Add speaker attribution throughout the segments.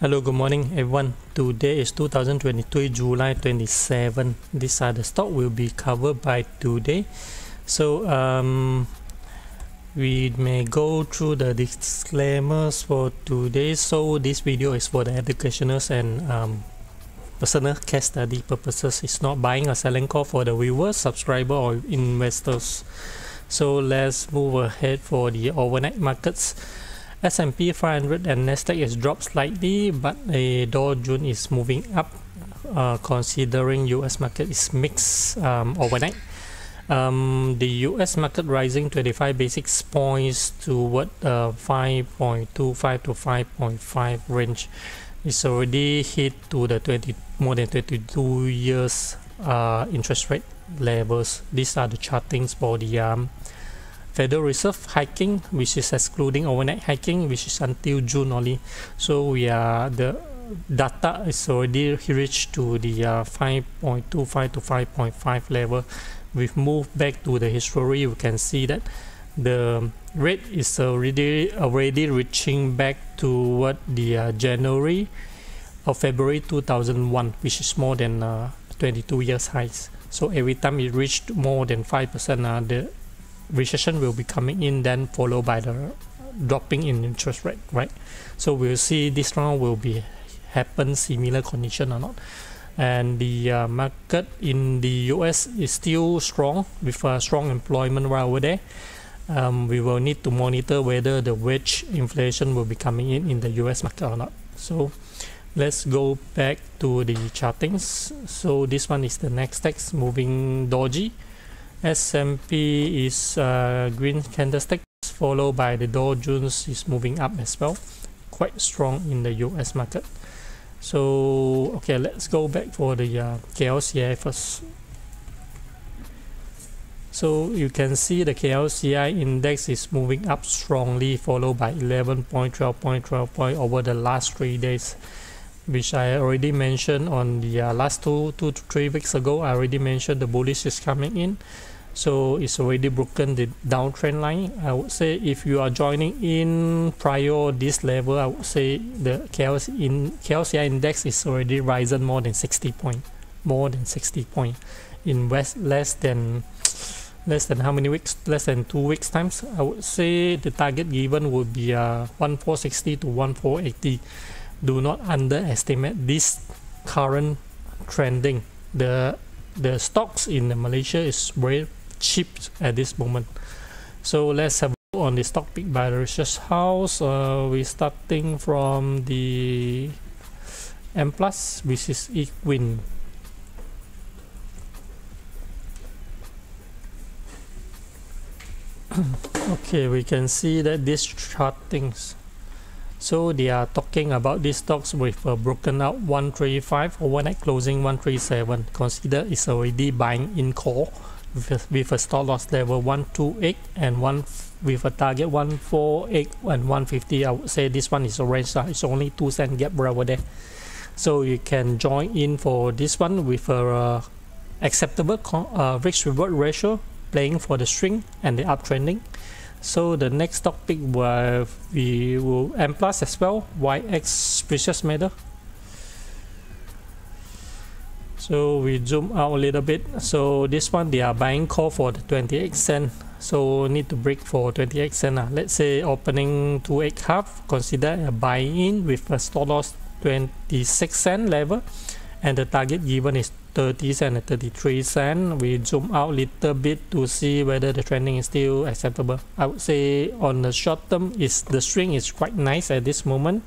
Speaker 1: Hello, good morning everyone. Today is 2023 July 27. These are the stock will be covered by today. So we may go through the disclaimers for today. So this video is for the educational and personal case study purposes. It's not buying or selling call for the viewers, subscriber or investors. So let's move ahead for the overnight markets. S&P 500 and Nasdaq is dropped slightly, but the Dow Jones is moving up, considering US market is mixed overnight. The US market rising 25 basis points toward 5.25 to 5.5 range. It's already hit to the more than 22 years interest rate levels. These are the chartings for the Federal Reserve hiking, which is excluding overnight hiking, which is until June only. So the data is already reached to the 5.25 to 5.5 level. We've moved back to the history. We can see that the rate is already reaching back to what the January or February 2001, which is more than 22 years highs. So every time it reached more than 5%, the recession will be coming in, then followed by the dropping in interest rate, right? So we'll see this round will be happen similar condition or not. And the market in the US is still strong with a strong employment right over there. We will need to monitor whether the wage inflation will be coming in the US market or not. So let's go back to the chartings. So this one is the next text moving doji. S&P is green candlestick, followed by the Dow Jones is moving up as well, quite strong in the US market. So okay, let's go back for the KLCI first. So you can see the KLCI index is moving up strongly, followed by 11 point, 12 point, 12 point over the last 3 days, which I already mentioned on the last two to 3 weeks ago. I already mentioned the bullish is coming in. So it's already broken the downtrend line. I would say if you are joining in prior this level, I would say the KLCI index is already risen more than 60 point, in less than how many weeks? Less than 2 weeks times. I would say the target given would be 1460 to 1480. Do not underestimate this current trending. The stocks in Malaysia is very cheap at this moment. So let's have a look on the stock pick by the research house. We're starting from the M+, which is Equin. Okay, we can see that these chartings. So they are talking about these stocks with a broken out 135, overnight closing 137. Consider it's already buying in call with a stop loss level 128 and with a target 148 and 150. I would say this one is a range. It's only 2 cent gap over there. So you can join in for this one with a acceptable risk reward ratio, playing for the string and the uptrending. So the next stock pick we will M+ as well, YX precious metal. So we zoom out a little bit. So this one they are buying call for the 28 cent. So need to break for 28 cent. Let's say opening 28.5. Consider a buy in with a stop loss 26 cent level, and the target given is 30 cent and 33 cent. We zoom out a little bit to see whether the trending is still acceptable. I would say on the short term, the string is quite nice at this moment.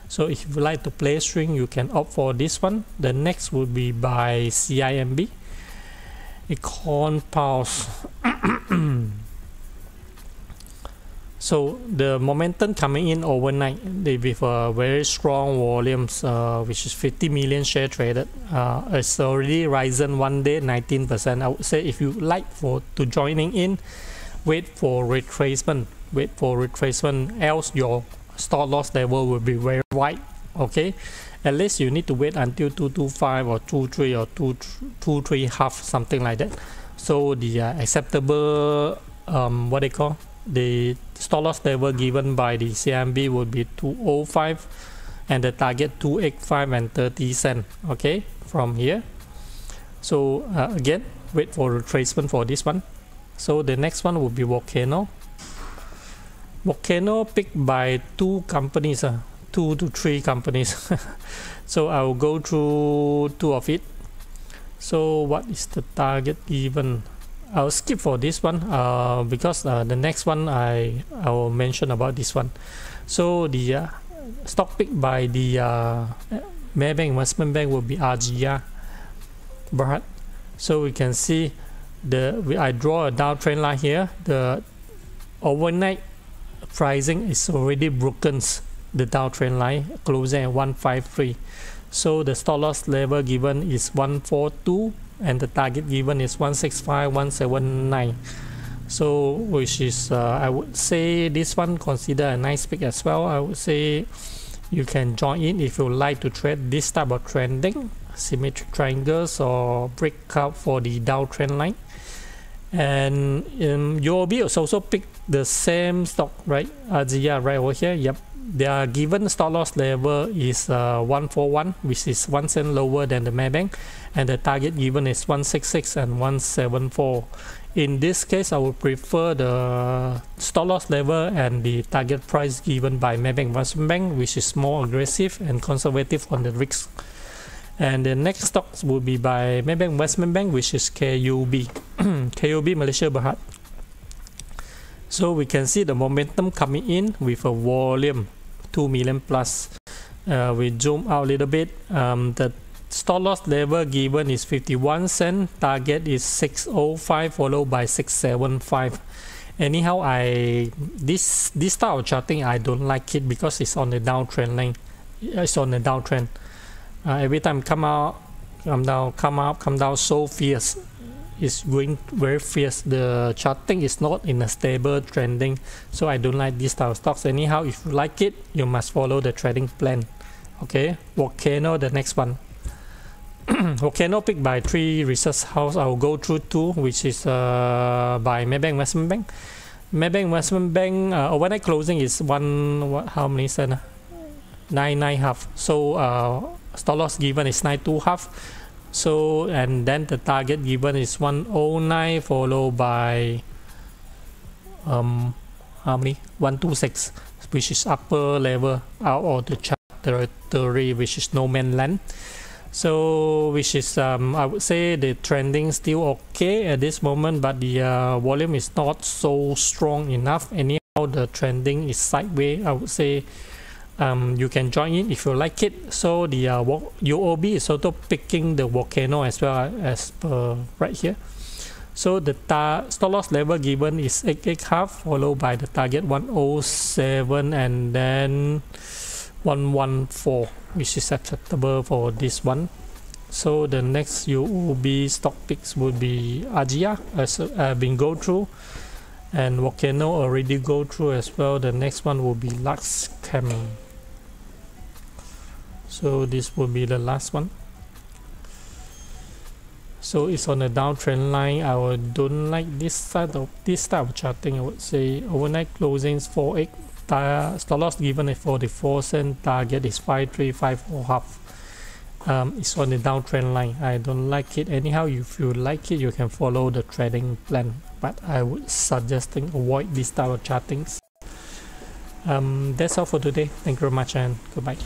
Speaker 1: So if you like to play string, you can opt for this one. The next would be by CIMB, Econ Pulse. So the momentum coming in overnight with very strong volumes, which is 50 million share traded. It's already risen one day 19%. I would say if you like to joining in, wait for retracement. Else your stop loss level will be very wide. Okay, at least you need to wait until 225 or 23 or 23 half, something like that. So the acceptable what they call the stop loss level given by the CIMB would be 205 and the target 285 and 30 cents. Okay, from here. So again, wait for retracement for this one. So the next one will be Volcano. Volcano picked by two companies, 2 to 3 companies. So I will go through 2 of it. So what is the target given? I'll skip for this one because the next one I will mention about this one. So the stock picked by the Maybank Investment Bank will be RGR. So we can see I draw a downtrend line here. The overnight pricing is already broken the downtrend line, closing at 153. So the stop loss level given is 142 and the target given is 165, 179. So which is I would say this one consider a nice pick as well. I would say you can join in if you like to trade this type of trending, symmetric triangles or breakout for the downtrend line. And UOB also picked the same stock, right? RGR right over here. Yep, their given stop loss level is 141, which is 1 cent lower than the Maybank, and the target given is 166 and 174. In this case, I would prefer the stop loss level and the target price given by Maybank Investment Bank, which is more aggressive and conservative on the risk. And the next stocks will be by Maybank Investment Bank, which is KUB. KUB Malaysia Berhad. So we can see the momentum coming in with a volume 2 million plus. We zoom out a little bit. The stop loss level given is 51 cents. Target is 605 followed by 675. Anyhow, this style of charting I don't like it because it's on the downtrend line. It's on the downtrend. Every time come out, come down, come up, come down, so fierce. It's going very fierce. The charting is not in a stable trending, so I don't like this style of stocks. Anyhow, if you like it, you must follow the trading plan. Okay, Volcano, the next one. Volcano picked by 3 research house. I will go through 2, which is by Maybank Investment Bank. Maybank Investment Bank overnight closing is how many cents? 99.5. So stop loss given is 92.5. So and then the target given is 109 followed by how many? 126, which is upper level out of the chart territory, which is no man's land. So which is I would say the trending still okay at this moment, but the volume is not so strong enough. Anyhow, the trending is sideways. I would say you can join in if you like it. So the UOB is also picking the Volcano as well as per right here. So the stop loss level given is 8.5 followed by the target 107 and then 114, which is acceptable for this one. So the next UOB stock picks would be RGR, as I've been go through, and Volcano already go through as well. The next one will be LuxChem. So this will be the last one. So it's on a downtrend line. I don't like this type of charting. I would say overnight closings 4.8. Stop loss given at 44 cents. Target is 5.354. It's on the downtrend line. I don't like it. Anyhow, if you like it, you can follow the trading plan. But I would suggesting avoid this type of chartings. That's all for today. Thank you very much and goodbye.